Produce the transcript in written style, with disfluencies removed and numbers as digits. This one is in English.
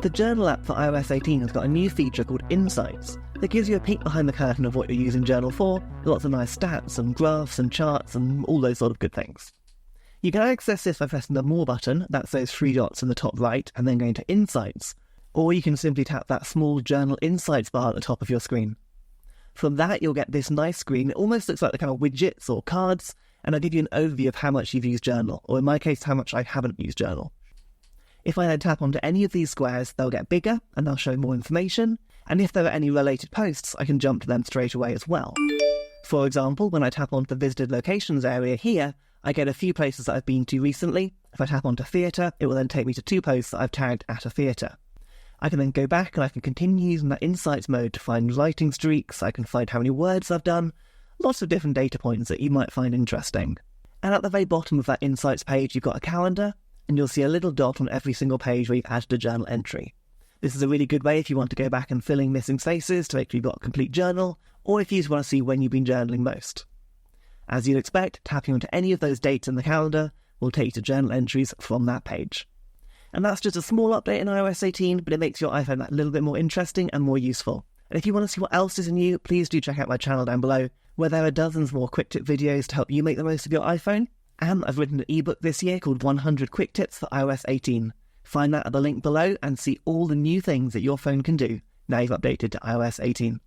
The Journal app for iOS 18 has got a new feature called Insights that gives you a peek behind the curtain of what you're using Journal for, lots of nice stats and graphs and charts and all those sort of good things. You can access this by pressing the More button, that's those three dots in the top right, and then going to Insights, or you can simply tap that small Journal Insights bar at the top of your screen. From that you'll get this nice screen. It almost looks like the kind of widgets or cards, and I'll give you an overview of how much you've used Journal, or in my case how much I haven't used Journal. If I then tap onto any of these squares, they'll get bigger and they'll show more information, and if there are any related posts, I can jump to them straight away as well. For example, when I tap onto the visited locations area here, I get a few places that I've been to recently. If I tap onto theatre, it will then take me to 2 posts that I've tagged at a theatre. I can then go back and I can continue using that Insights mode to find writing streaks, I can find how many words I've done, lots of different data points that you might find interesting. And at the very bottom of that Insights page, you've got a calendar, and you'll see a little dot on every single page where you've added a journal entry. This is a really good way if you want to go back and fill in missing spaces to make sure you've got a complete journal, or if you just want to see when you've been journaling most. As you'd expect, tapping onto any of those dates in the calendar will take you to journal entries from that page. And that's just a small update in iOS 18, but it makes your iPhone that little bit more interesting and more useful. And if you want to see what else is new, please do check out my channel down below, where there are dozens more quick tip videos to help you make the most of your iPhone. And I've written an ebook this year called 100 Quick Tips for iOS 18. Find that at the link below and see all the new things that your phone can do now you've updated to iOS 18.